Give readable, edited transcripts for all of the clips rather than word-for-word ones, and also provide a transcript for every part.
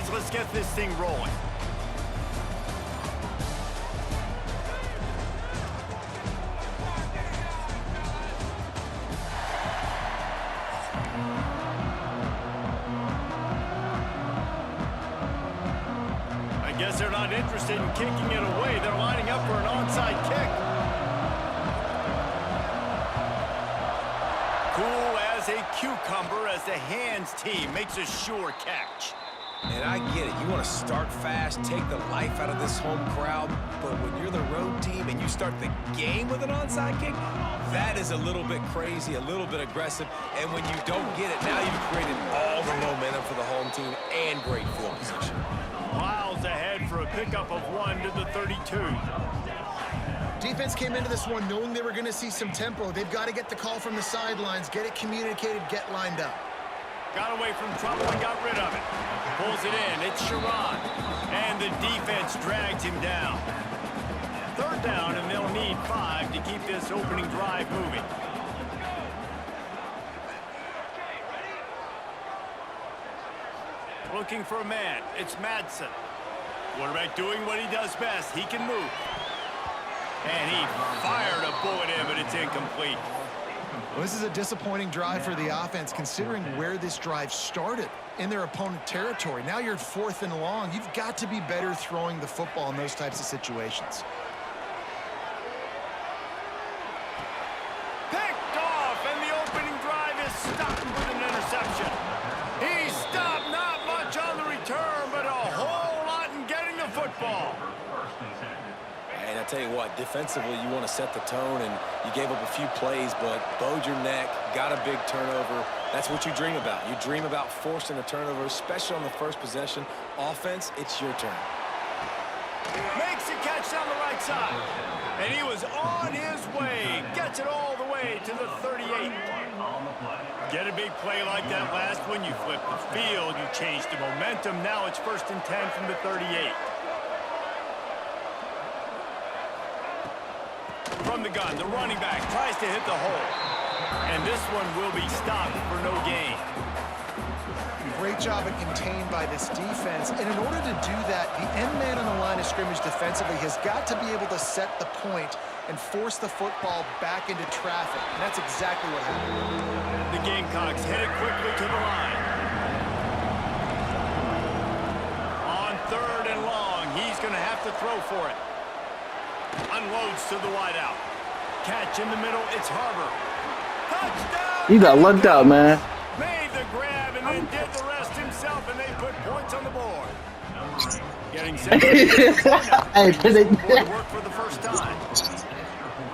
guys, let's get this thing rolling. I guess they're not interested in kicking it away. They're lining up for an onside kick. Cool as a cucumber as the hands team makes a sure catch. And I get it. You want to start fast, take the life out of this home crowd, but when you're the road team and you start the game with an onside kick, that is a little bit crazy, a little bit aggressive, and when you don't get it, now you've created all the momentum for the home team and great field position. Miles ahead for a pickup of 1 to the 32. Defense came into this one knowing they were going to see some tempo. They've got to get the call from the sidelines, get it communicated, get lined up. Got away from trouble and got rid of it. Pulls it in. It's Sharon. And the defense drags him down. Third down, and they'll need 5 to keep this opening drive moving. Looking for a man. It's Madsen. Quarterback doing what he does best. He can move. And he fired a bullet in, but it's incomplete. Well, this is a disappointing drive for the offense, considering where this drive started, in their opponent territory. Now you're 4th and long. You've got to be better throwing the football in those types of situations. Picked off, and the opening drive is stopped with an interception. He stopped, not much on the return, but a whole lot in getting the football. And I tell you what, defensively, you want to set the tone, and you gave up a few plays, but bowed your neck, got a big turnover. That's what you dream about. You dream about forcing a turnover, especially on the first possession. Offense, it's your turn. Makes a catch down the right side. And he was on his way. Gets it all the way to the 38. Get a big play like that last one. You flip the field. You change the momentum. Now it's 1st and 10 from the 38. From the gun, the running back tries to hit the hole. And this one will be stopped for no gain. Great job and contained by this defense. And in order to do that, the end man on the line of scrimmage defensively has got to be able to set the point and force the football back into traffic. And that's exactly what happened. The Gamecocks headed quickly to the line. On 3rd and long, he's going to have to throw for it. Unloads to the wideout. Catch in the middle. It's Harbor. Touchdown! You got lucked out, man. Made the grab and then did the rest himself, and they put points on the board. Getting set. Work for the first time.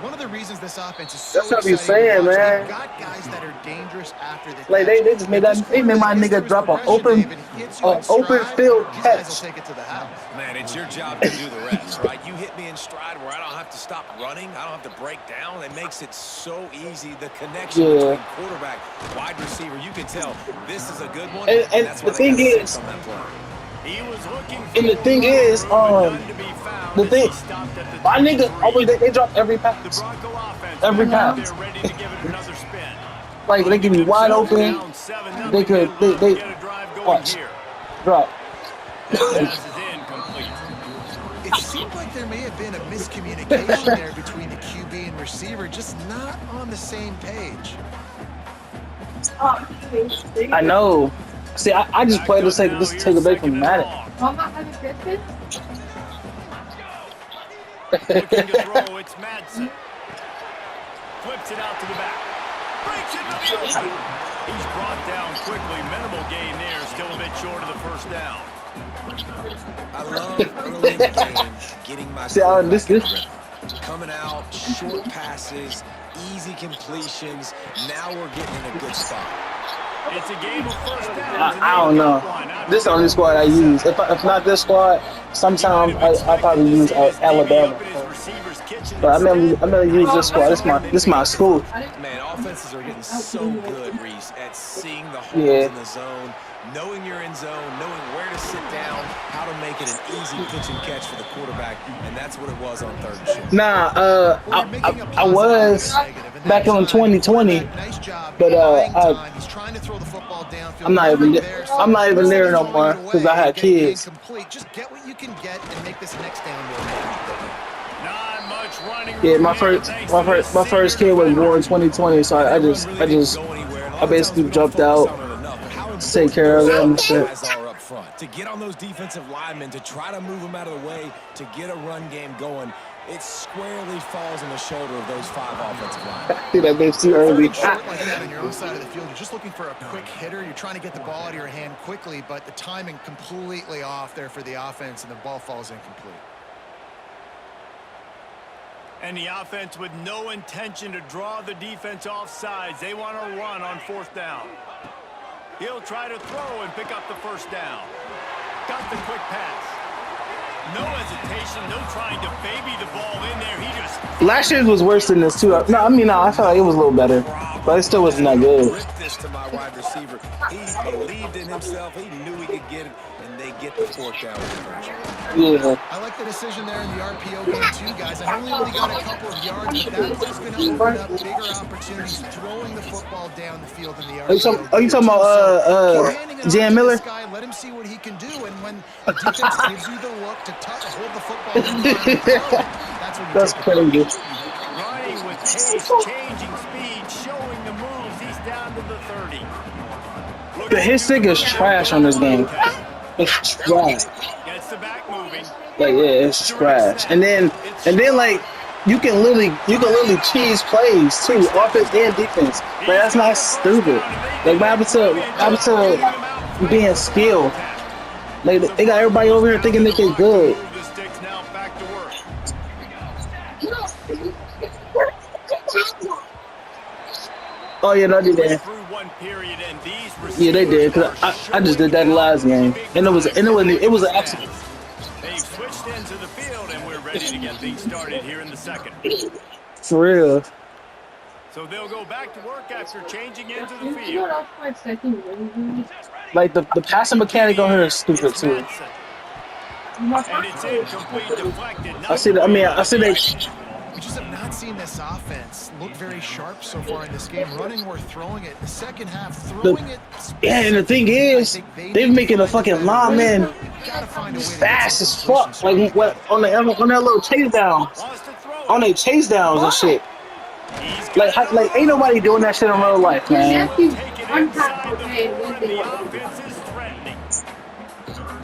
One of the reasons this offense is so That's what exciting he's saying, to watch, man. they've got guys that are dangerous after the Like catch. they just made that. They made my nigga drop an open field These guys will catch. take it to the house. Man, it's your job to do the rest, right? You hit me in stride where I don't have to stop running. I don't have to break down. It makes it so easy. The connection between quarterback, wide receiver, you can tell this is a good one. And that's the why they thing got is, 6 on that play. He was looking and the thing is, the thing, my niggas always they drop every pass, every pass. They're ready to give it another spin. Like they can be wide open. They could they watch drop. Pass is incomplete. It seemed like there may have been a miscommunication there between the QB and receiver, just not on the same page. I know. See, I just play to take a break from Madden. Looking to throw, it's Madsen. Flips it out to the back. Breaks into the open. He's brought down quickly. Minimal gain there. Still a bit short of the first down. I love early in the game getting my coming out, short passes, easy completions. Now we're getting in a good spot. It's a game of first downs. I don't know. This is the only squad I use. If not this squad, sometimes I probably use Alabama. But I never use this squad. This my school. Man, offenses are getting so good, Reese, at seeing the holes in the zone, knowing you're in zone, knowing where to sit down, how to make it an easy pitch and catch for the quarterback, and that's what it was on 3rd and short. Nah, I was back in 2020. Nice job. But He's trying to throw the football downfield. I'm not even there no more because I had kids. Just get what you can get and make this next down work. Not much running. Yeah, my first kid was born in 2020, so I basically jumped out to take care of them and shit. To get on those defensive linemen, to try to move them out of the way, to get a run game going, it squarely falls on the shoulder of those 5 offensive linemen. I think that bit's too early. Short like that on your own side of the field, you're just looking for a quick hitter. You're trying to get the ball out of your hand quickly, but the timing completely off there for the offense, and the ball falls incomplete. And the offense with no intention to draw the defense off sides. They want to run on 4th down. He'll try to throw and pick up the 1st down. Got the quick pass. No hesitation, no trying to baby the ball in there. He just... Last year's was worse than this, too. No, I felt like it was a little better. But it still wasn't that good. This to my wide receiver. He believed in himself. He knew he could get it, and they get the 4th down conversion. Yeah. I like the decision there in the RPO game too, guys. I know he only got a couple of yards, but that is going to open up bigger opportunities throwing the football down the field in the RPO. Are you talking about Jan Miller? Let him see what he can do, and when the defense gives you the look to hold the football, that's when you That's crazy. Running with pace, changing speed, showing the moves. He's down to the 30. The hit stick is trash on this game. It's trash. Gets the back moving. Like, yeah, it's trash. And then like you can literally cheese plays too, offense and defense. Like, that's not stupid. Like, what happened to being skilled? Like, they got everybody over here thinking that they're good. The sticks now back to work. Oh yeah, no, they did. Yeah, they did. Cause I just did that last game, and it was an accident. They've switched into the field, and we're ready to get things started here in the 2nd. For real. So they'll go back to work after changing into the field. Like the passing mechanic on here is stupid too. And it's incomplete, deflected. I see that. I see they. We just have not seen this offense look very sharp so far in this game. Running or throwing it. The second half, throwing it. Yeah, and the thing is, they're making a fucking lineman fast as fuck. Like what on that little chase down, on their chase downs and shit. Like ain't nobody doing that shit in real life, man.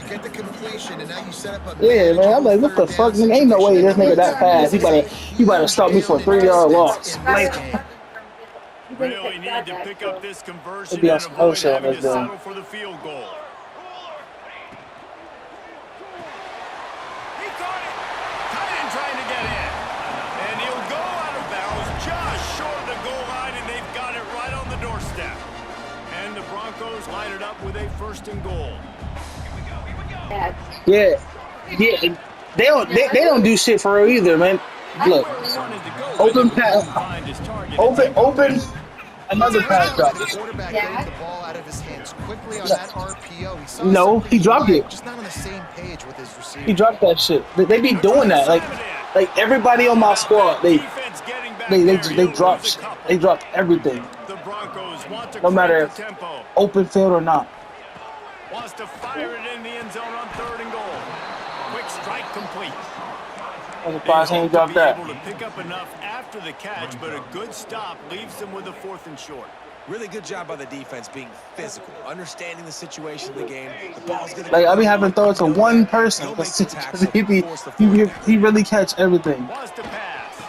Get the completion, and now you set up a yeah, man. I'm like, what the fuck? Man, ain't no way this nigga that fast. He better stop me for a 3-yard loss. Like, really need to pick up this conversion and avoid having to settle for the field goal. He caught it. Tight end trying to get in. And he'll go out of bounds just short of the goal line, and they've got it right on the doorstep. And the Broncos line it up with a 1st and goal. yeah. They don't do shit for real either, man. Look, open pass, open. Another pass drop. The quarterback getting the ball out of his hands quickly on that RPO. No, he dropped it. Just not on the same page with his receiver. He dropped that shit. They be doing that. Like everybody on my squad, they drop everything. No matter open field or not. Wants to fire it in the end zone on 3rd and goal. Quick strike complete. I'm surprised he ain't dropped that. Able to pick up enough after the catch, but a good stop leaves them with a 4th and short. Really good job by the defense being physical, understanding the situation of the game. The ball's gonna I be having to throw it to one person because he really catch everything. Wants to pass.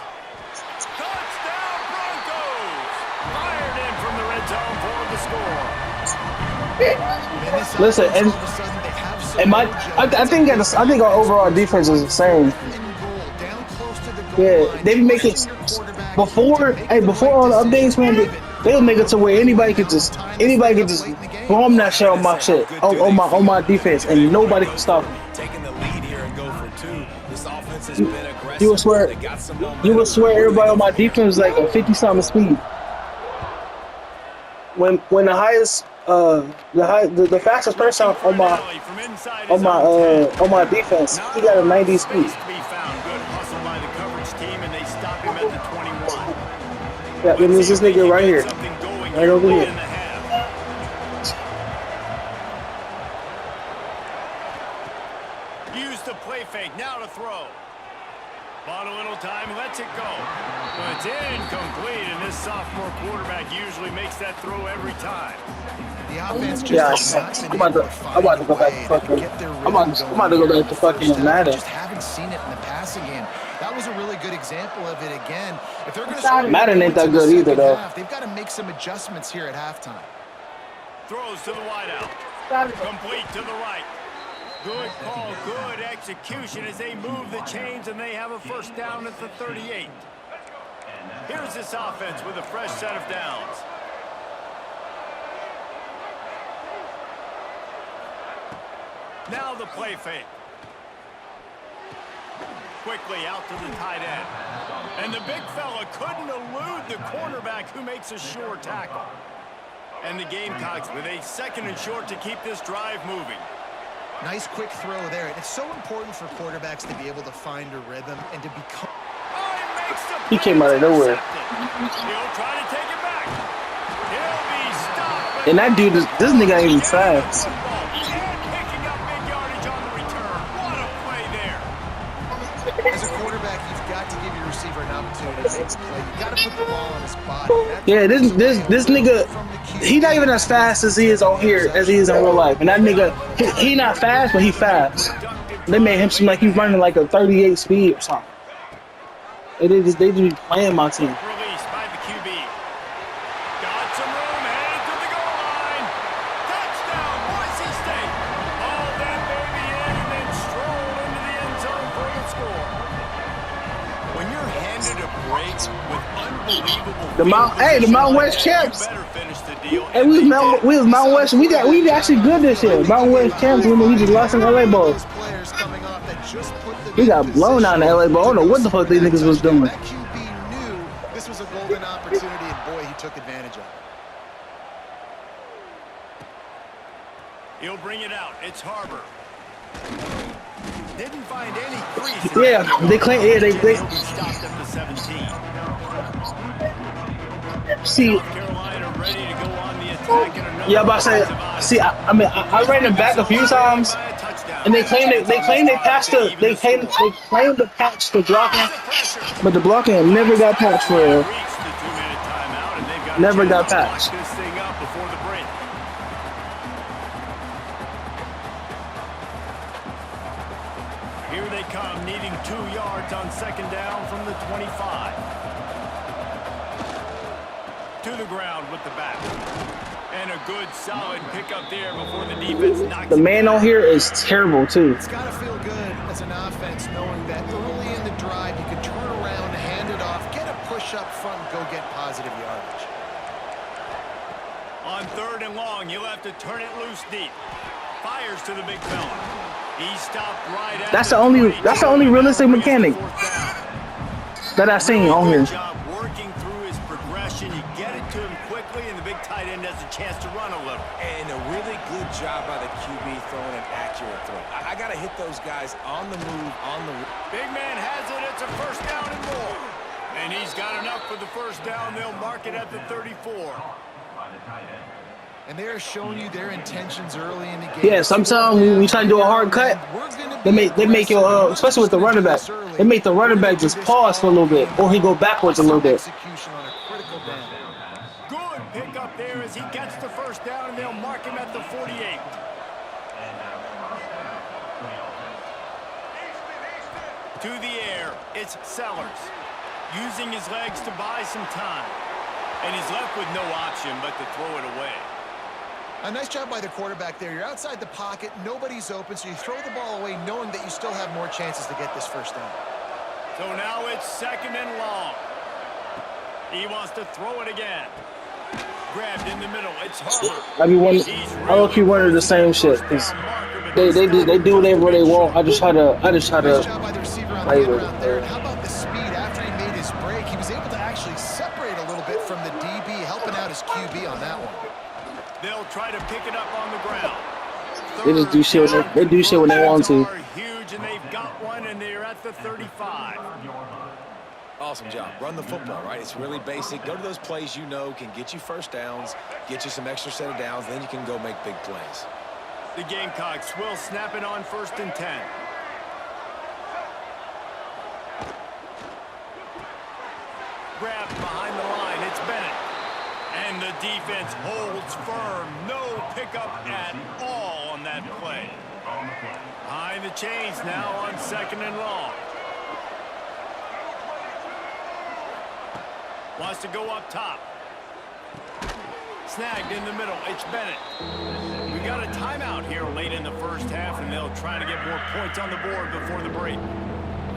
Touchdown Broncos! Fired in from the red zone for the score. Listen, and I think our overall defense is the same. Yeah, they make it before all the updates, man. They'll make it to where anybody could just bomb that shit on my shit, on my defense, and nobody can stop them. taking the lead here and go for 2. This offense has been aggressive. You would swear everybody on my defense is like a 50-something speed. When the highest the fastest person on my defense, he got a 90 speed. Good hustle by the coverage team, and they stop him at the 21. Yeah, then there's this nigga right here. Right over here. Use the play fake, now to throw. Bought a little time, lets it go. But it's incomplete, and this sophomore quarterback usually makes that throw every time. The offense just I'm about to go back to fucking. I'm about to go back to fucking Madden. Just haven't seen it in the passing game. That was a really good example of it again. If they're going to Madden ain't that good either, though. They've got to make some adjustments here at halftime. Throws to the wideout. Complete to the right. Good call, good execution as they move the chains and they have a first down at the 38. Here's this offense with a fresh set of downs. Now the play fake. Quickly out to the tight end. And the big fella couldn't elude the cornerback who makes a sure tackle. And the Gamecocks with a second and short to keep this drive moving. Nice quick throw there. And it's so important for quarterbacks to be able to find a rhythm and to become... He came out of nowhere. He'll try to take it back. He'll be stopped. And that dude, this nigga ain't even fast. As a quarterback, you've got to give your receiver an opportunity to make a play. You've got to put the ball on his body. Yeah, this nigga, he not even as fast as he is on here as he is in real life. And that nigga, he not fast, but he fast. They made him seem like he's running like a 38 speed or something. They just be playing my team. Released by the QB. Got some room, headed to the goal line. Touchdown, Boise State. All that baby in and then stroll into the end zone for the score. When you're handed a break with unbelievable the Mountain West champs. better finish the deal. Hey, we was Mountain West. We actually good this year. Mountain West champs. We just lost in LA Bowl. We got blown out in the LA Bowl. I don't know what the fuck these niggas was doing. That QB knew this was a golden opportunity, and boy, he took advantage of it. He'll bring it out. It's Harbor. Didn't find any crease. Yeah, they claim. Yeah, they stopped at the 17. see. South Carolina ready to go on the attack. Yeah, but I say, see, I ran it back a few times, and they claim they patched the patch the blocking, but the blocking never got patched for real. Never got patched. Here they come, needing 2 yards on second down from the 25. To the ground with the back. And a good, solid pickup there before the defense knocks The man on here is terrible, too. It's got to feel good as an offense knowing that early in the drive you can turn around, hand it off, get a push up front, and go get positive yardage. On 3rd and long, you'll have to turn it loose deep. Fires to the big fella. He stopped right at That's the only realistic mechanic that I seen on here. Job working through his progression. You get it to him quickly, and the big tight end has a chance to run a little. And a really good job by the QB throwing an accurate throw. I got to hit those guys on the move, Big man has it. It's a first down and more. And he's got enough for the first down. They'll mark it at the 34. And they're showing you their intentions early in the game. Yeah, sometimes we try to do a hard cut. They make your especially with the running back. They make the running back just pause for a little bit, or he go backwards a little bit. Execution on a critical down. Good pick up there as he gets the first down, and they'll mark him at the 48. To the air, it's Sellers. Using his legs to buy some time. And he's left with no option but to throw it away. A nice job by the quarterback there. You're outside the pocket, nobody's open, so you throw the ball away knowing that you still have more chances to get this first down. So now it's 2nd and long. He wants to throw it again. Grabbed in the middle. It's Harbor. I look you wonder the same shit. Cause they do whatever they want. I just try to Nice job by the receiver on the route there. And how about the speed after he made his break? He was able to actually separate a little bit from the DB, helping out his QB on that one. They'll try to pick it up on the ground. They just do shit. They do shit when they want to. Huge, and they've got one, and they're at the 35. Awesome job. Run the football, right? It's really basic. Go to those plays you know can get you first downs, get you some extra set of downs, then you can go make big plays. The Gamecocks will snap it on 1st and 10. Grabbed behind the line. It's Bennett. And the defense holds firm. No pickup at all on that play. Behind the chains now on 2nd and long. Wants to go up top. Snagged in the middle. It's Bennett. We got a timeout here late in the first half, and they'll try to get more points on the board before the break.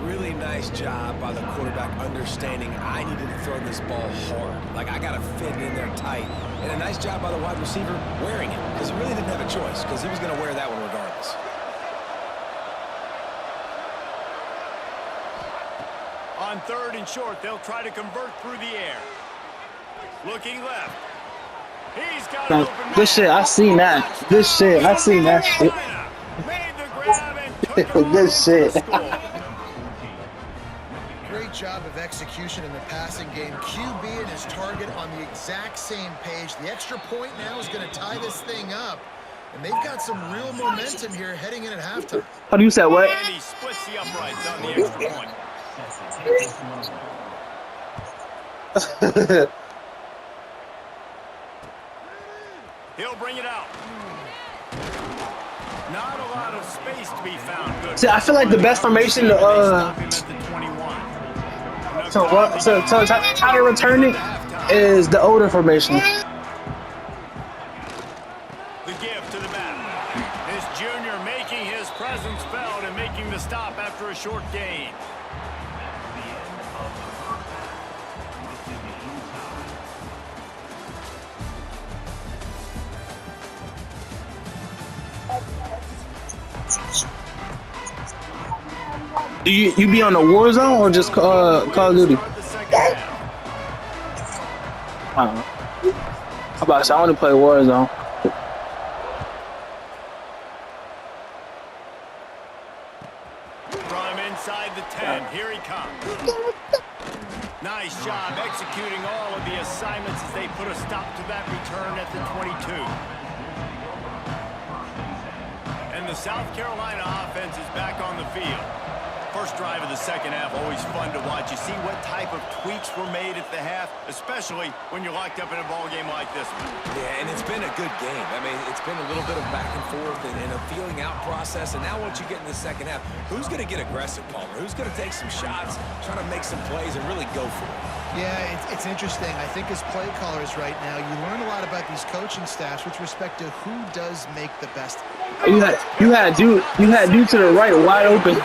Really nice job by the quarterback understanding I needed to throw this ball hard. Like, I got to fit it in there tight. And a nice job by the wide receiver wearing it, because he really didn't have a choice, because he was going to wear that one regardless. On 3rd and short, they'll try to convert through the air. Looking left. He's got an open man. Good shit, I seen that. Good shit, I seen that shit. Made the grab and took it Good over shit. for the score. Great job of execution in the passing game. QB and his target on the exact same page. The extra point now is going to tie this thing up. And they've got some real momentum here heading in at halftime. How do you say what? And he splits the uprights on the extra point. He'll bring it out. Not a lot of space to be found. Good. See, I feel like the best formation to try to return it is the older formation. The give to the back. This junior making his presence felt and making the stop after a short gain. Do you be on the war zone or just Call of Duty? I don't know. How about I want to play Warzone? From inside the 10, here he comes. Nice job executing all of the assignments as they put a stop to that return at the 22. And the South Carolina offense is back on the field. First drive of the second half, always fun to watch. You see what type of tweaks were made at the half, especially when you're locked up in a ball game like this one. Yeah, and it's been a good game. I mean, it's been a little bit of back and forth and a feeling out process. And now once you get in the second half, who's going to get aggressive, Palmer? Who's going to take some shots, try to make some plays, and really go for it? Yeah, it's interesting. I think as play callers right now, you learn a lot about these coaching staffs with respect to who does make the best. You had dude to the right wide open.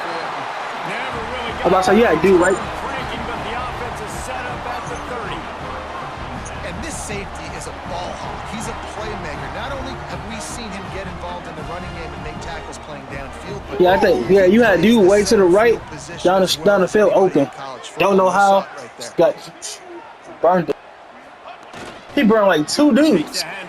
I'm about to say, yeah, dude, right? But the offense is set up at the 30. And this safety is a ball hawk. He's a playmaker. Not only have we seen him get involved in the running game and make tackles playing downfield, but Yeah, I think you had dude way to the right, down the field open. Don't know how. Got burned. He burned like 2 dudes. And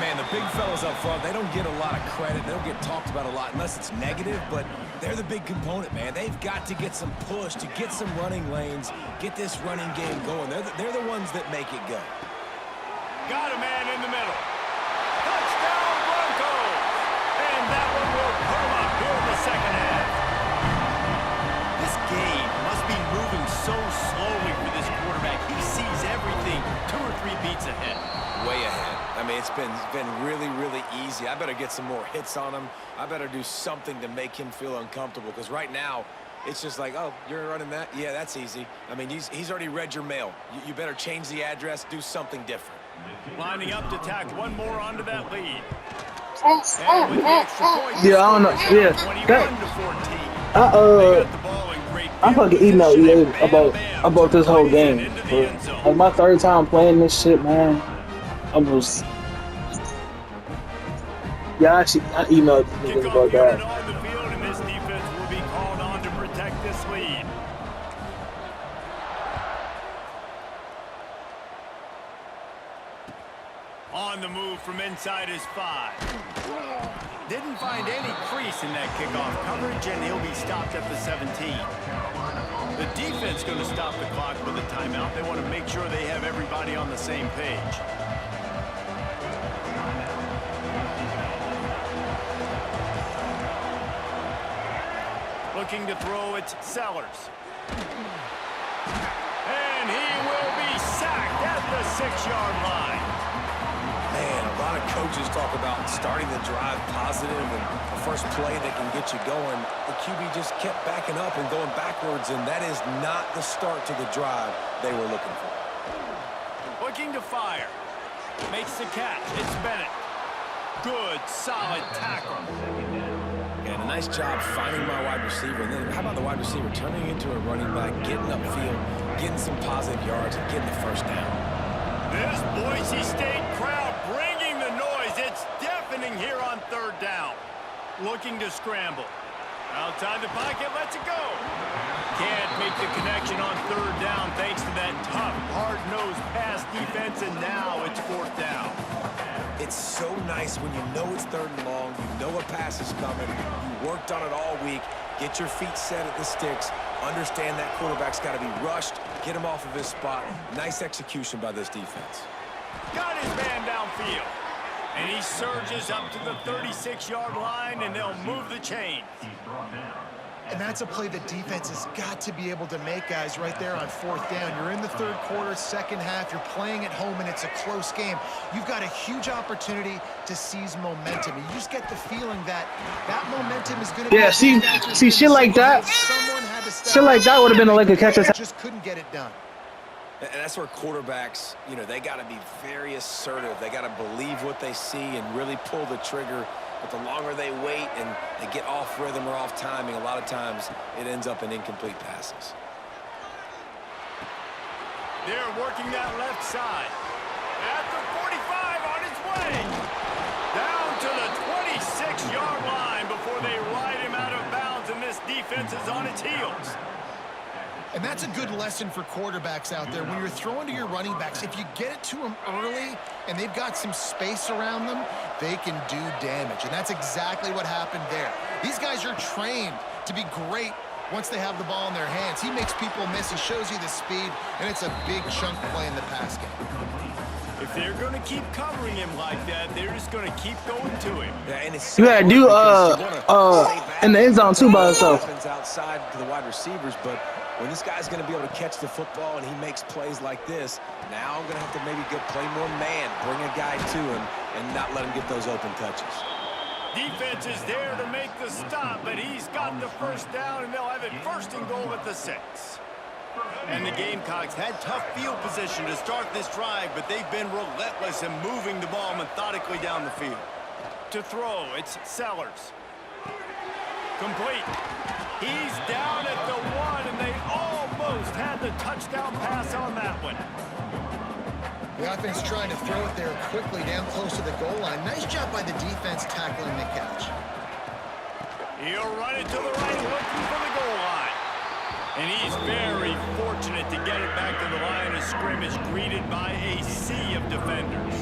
man, the big fellas up front, they don't get a lot of credit. They don't get talked about a lot unless it's negative, but they're the big component, man. They've got to get some push, to get some running lanes, get this running game going. They're the ones that make it go. Got a man in the middle. Touchdown Broncos! And that one will come up here in the second half. This game must be moving so slowly for this quarterback. He sees everything 2 or 3 beats ahead. Way ahead. I mean, it's been really, really easy. I better get some more hits on him. I better do something to make him feel uncomfortable, because right now, it's just like, oh, you're running that? Yeah, that's easy. I mean, he's already read your mail. You better change the address, do something different. Lining up to tack one more onto that lead. And with the extra point, Yeah, I don't know. Yeah, 21 to 14. I'm fucking email EA about this whole game. Like my 3rd time playing this shit, man. I emailed niggas Kickoff about unit that. on the field, and this defense will be called on to protect this lead. On the move from inside his 5. Didn't find any crease in that kickoff coverage, and he'll be stopped at the 17. The defense going to stop the clock with a timeout. They want to make sure they have everybody on the same page. Looking to throw, it's Sellers. And he will be sacked at the 6-yard line. Man, a lot of coaches talk about starting the drive positive and the first play that can get you going. The QB just kept backing up and going backwards, and that is not the start to the drive they were looking for. Looking to fire. Makes the catch. It's Bennett. Good, solid tackle. And a nice job finding my wide receiver. And then how about the wide receiver turning into a running back, getting upfield, getting some positive yards, and getting the first down. This Boise State crowd bringing the noise. It's deafening here on 3rd down. Looking to scramble. Outside the pocket, lets it go. Can't make the connection on 3rd down thanks to that tough, hard-nosed pass defense, and now it's 4th down. It's so nice when you know it's 3rd and long, you know a pass is coming, you worked on it all week, get your feet set at the sticks, understand that quarterback's got to be rushed, get him off of his spot. Nice execution by this defense. Got his man downfield. And he surges up to the 36-yard line, and they'll move the chains. And that's a play the defense has got to be able to make, guys, right there on 4th down. You're in the 3rd quarter, 2nd half. You're playing at home, and it's a close game. You've got a huge opportunity to seize momentum. You just get the feeling that that momentum is going to be... see, shit like that. Shit like that would have been a lick catch. Just couldn't get it done. And that's where quarterbacks, you know, they got to be very assertive. They got to believe what they see and really pull the trigger. But the longer they wait and they get off rhythm or off timing, a lot of times it ends up in incomplete passes. They're working that left side. At the 45 on its way. Down to the 26-yard line before they ride him out of bounds, and this defense is on its heels. And that's a good lesson for quarterbacks out there. When you're throwing to your running backs, if you get it to them early and they've got some space around them, they can do damage. And that's exactly what happened there. These guys are trained to be great once they have the ball in their hands. He makes people miss. He shows you the speed, and it's a big chunk play in the pass game. If they're going to keep covering him like that, they're just going to keep going to him. Yeah, and it's You gotta do in the end zone too by himself. Outside to the wide receivers, but when this guy's going to be able to catch the football and he makes plays like this, now I'm going to have to maybe play more man, bring a guy to him, and not let him get those open touches. Defense is there to make the stop, but he's got the first down, and they'll have it 1st and goal at the 6. And the Gamecocks had tough field position to start this drive, but they've been relentless in moving the ball methodically down the field. To throw, it's Sellers. Complete. He's down at the 1, and they almost had the touchdown pass on that one. The offense trying to throw it there quickly down close to the goal line. Nice job by the defense tackling the catch. He'll run it to the right, looking for the goal line. And he's very fortunate to get it back to the line of scrimmage, greeted by a sea of defenders.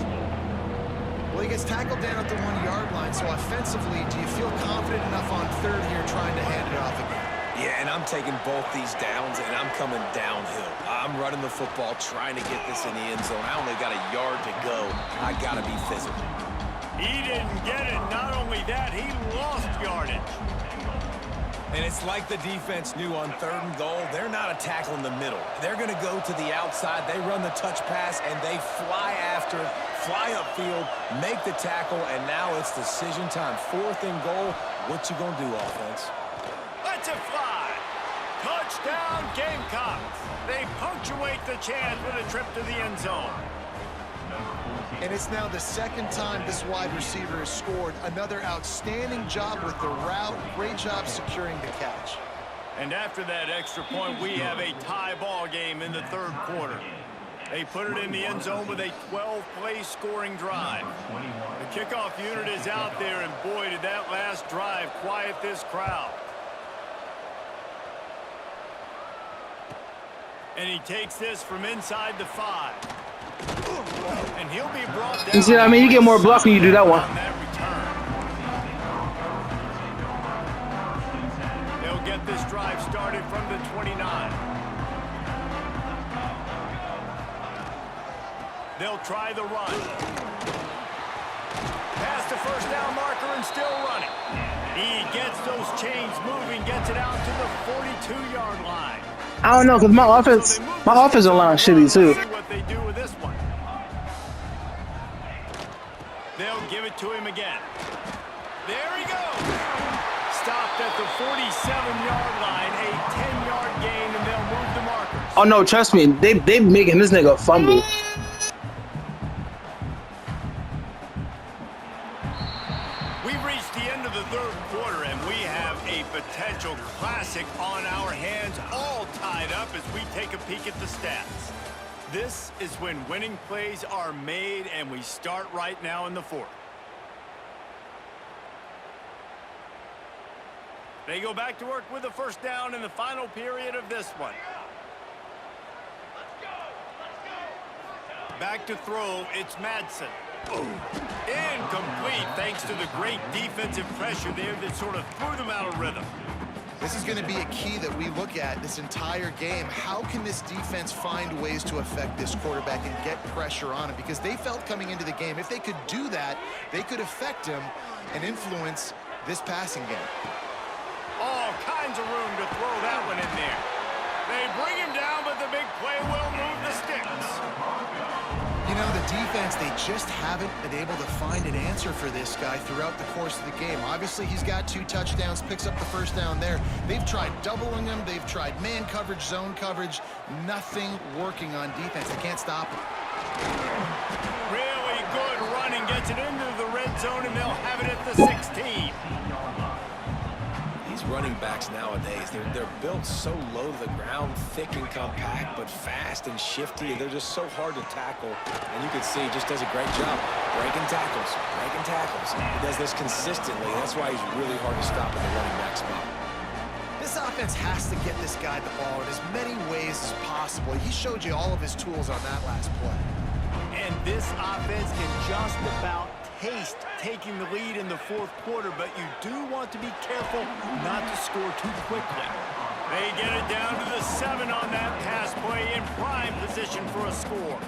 Well, he gets tackled down at the 1-yard line, so offensively, do you feel confident enough on 3rd here trying to hand it off again? Yeah, and I'm taking both these downs, and I'm coming downhill. I'm running the football, trying to get this in the end zone. I only got a yard to go. I got to be physical. He didn't get it. Not only that, he lost yardage. And it's like the defense knew on 3rd and goal, they're not a tackle in the middle. They're going to go to the outside. They run the touch pass, and they fly after it, fly upfield, make the tackle, and now it's decision time. 4th and goal. What you going to do, offense? Let's it fly. Touchdown, Gamecocks. They punctuate the chance with a trip to the end zone. And it's now the 2nd time this wide receiver has scored. Another outstanding job with the route. Great job securing the catch. And after that extra point, we have a tie ball game in the 3rd quarter. They put it in the end zone with a 12-play scoring drive. The kickoff unit is out there, and boy, did that last drive quiet this crowd. And he takes this from inside the 5. And he'll be brought down. You see, I mean, you get more block when you do that one. They'll will get this drive started from the 29. They'll try the run. Past the first down marker and still running. He gets those chains moving, gets it out to the 42-yard line. I don't know, because my offensive line shitty too. See what they do with this one. They'll give it to him again. There he goes. Stopped at the 47-yard line, a 10-yard gain, and they'll move the markers. Oh no, trust me, they making this nigga fumble. We've reached the end of the third quarter, and we have a potential classic on our hands, all tied up as we take a peek at the stats. This is when winning plays are made, and we start right now in the fourth. They go back to work with the first down in the final period of this one. Back to throw, it's Madsen. Incomplete thanks to the great defensive pressure there that sort of threw them out of rhythm. This is going to be a key that we look at this entire game. How can this defense find ways to affect this quarterback and get pressure on him? Because they felt coming into the game, if they could do that, they could affect him and influence this passing game. All kinds of room to throw that one in there. They bring him down, but the big play will move the sticks. You know, the defense, they just haven't been able to find an answer for this guy throughout the course of the game. Obviously, he's got 2 touchdowns, picks up the first down there. They've tried doubling him. They've tried man coverage, zone coverage. Nothing working on defense. They can't stop him. Really good running. Gets it into the red zone, and they'll have it at the 16. These running backs nowadays, they're built so low to the ground, thick and compact, but fast and shifty, and they're just so hard to tackle. And you can see he just does a great job breaking tackles, breaking tackles. He does this consistently. That's why he's really hard to stop in the running back spot. This offense has to get this guy the ball in as many ways as possible. He showed you all of his tools on that last play. And this offense can just about taste taking the lead in the fourth quarter, but you do want to be careful not to score too quickly. They get it down to the 7 on that pass play in prime position for a score.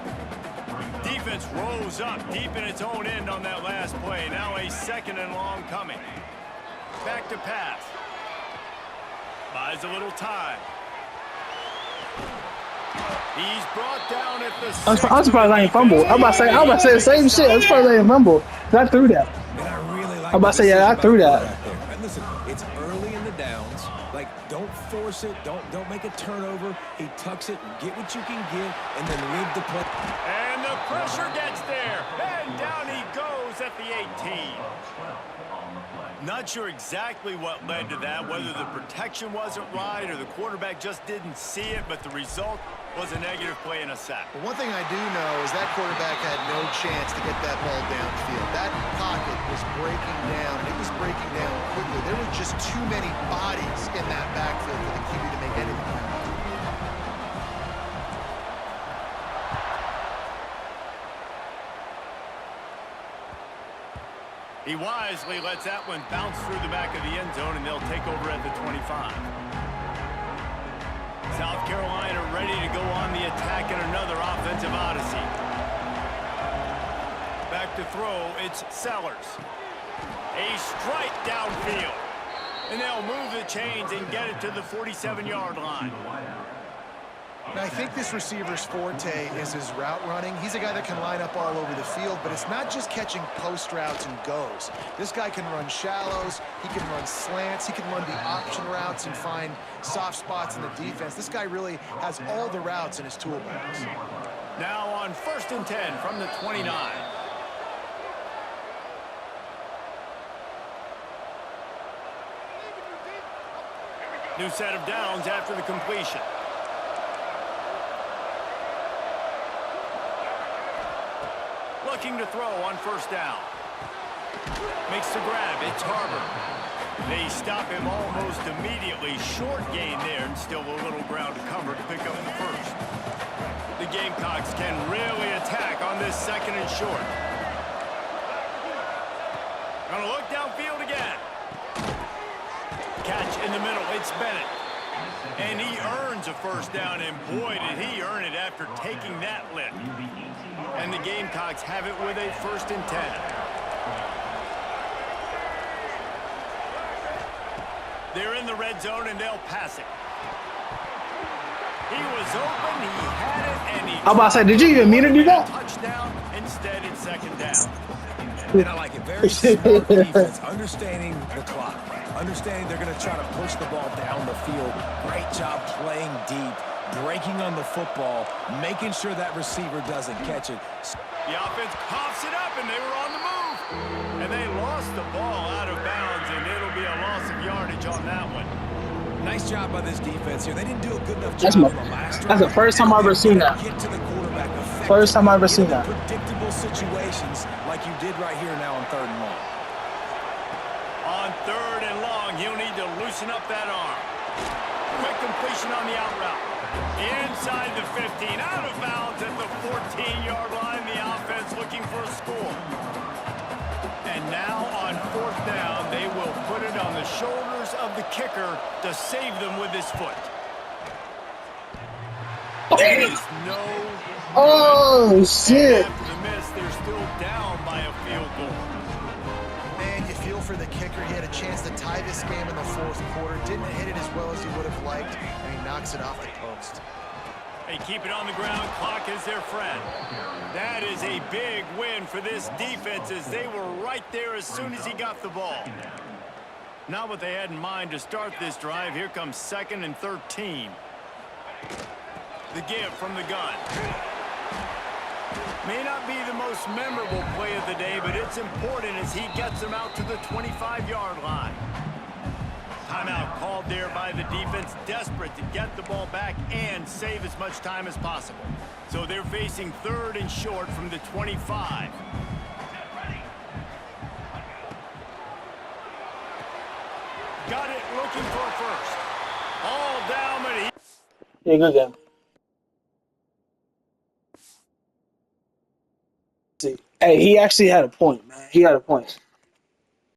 Defense rose up deep in its own end on that last play. Now a 2nd and long coming. Back to pass. Buys a little time. He's brought down at the I'm surprised I didn't fumble. I'm about to say the same shit. I'm surprised I didn't fumble. I threw that. And I really like I'm about to say, yeah, I threw that. And listen, it's early in the downs. Like, don't force it. Don't make a turnover. He tucks it, get what you can get, and then leave the play. And the pressure gets there. And down he goes at the 18. Not sure exactly what led to that, whether the protection wasn't right or the quarterback just didn't see it, but the result was a negative play and a sack. But one thing I do know is that quarterback had no chance to get that ball downfield. That pocket was breaking down, and it was breaking down quickly. There were just too many bodies in that backfield for the QB to make anything happen. He wisely lets that one bounce through the back of the end zone, and they'll take over at the 25. South Carolina ready to go on the attack in another offensive odyssey. Back to throw, it's Sellers. A strike downfield. And they'll move the chains and get it to the 47-yard line. Now, I think this receiver's forte is his route running. He's a guy that can line up all over the field, but it's not just catching post routes and goes. This guy can run shallows, he can run slants, he can run the option routes and find soft spots in the defense. This guy really has all the routes in his toolbox. Now on 1st and 10 from the 29. New set of downs after the completion. Looking to throw on 1st down. Makes the grab. It's Harbor. They stop him almost immediately. Short gain there, and still a little ground to cover to pick up the first. The Gamecocks can really attack on this 2nd and short. Gonna look downfield again. Catch the middle. It's Bennett. And he earns a first down, and boy, did he earn it after taking that lick. And the Gamecocks have it with a 1st and 10. They're in the red zone, and they'll pass it. He was open, he had it, and he... I'm about to say, did you even mean to do that? Touchdown. Instead, it's 2nd down. And I like it. Very smart defense, understanding the clock, understanding they're going to try to push the ball down the field. Great job playing deep, breaking on the football, making sure that receiver doesn't catch it. The offense coughs it up, and they were on the move. And they lost the ball out of bounds, and it'll be a loss of yardage on that one. Nice job by this defense here. They didn't do a good enough That's job my, on the last drive. that's the first time I've ever seen that. Get to the quarterback First time I've ever seen that. Predictable situations like you did right here now on 3rd and long. On 3rd and long, he'll need to loosen up that arm. Quick completion on the out route. Inside the 15, out of bounds at the 14-yard line. The offense looking for a score. And now on 4th down, they will put it on the shoulders of the kicker to save them with his foot. There is no... Oh, shit. After the miss, they're still down by a field goal. Man, you feel for the kicker. He had a chance to tie this game in the 4th quarter. Didn't hit it as well as he would have liked, and he knocks it off the post. They keep it on the ground. Clock is their friend. That is a big win for this defense as they were right there as soon as he got the ball. Not what they had in mind to start this drive. Here comes 2nd and 13. The give from the gun. May not be the most memorable play of the day, but it's important as he gets them out to the 25-yard line. Timeout called there by the defense, desperate to get the ball back and save as much time as possible. So they're facing 3rd and short from the 25. Got it, looking for a first. All down, but he... Yeah, good game. See, hey, he actually had a point, man. He had a point.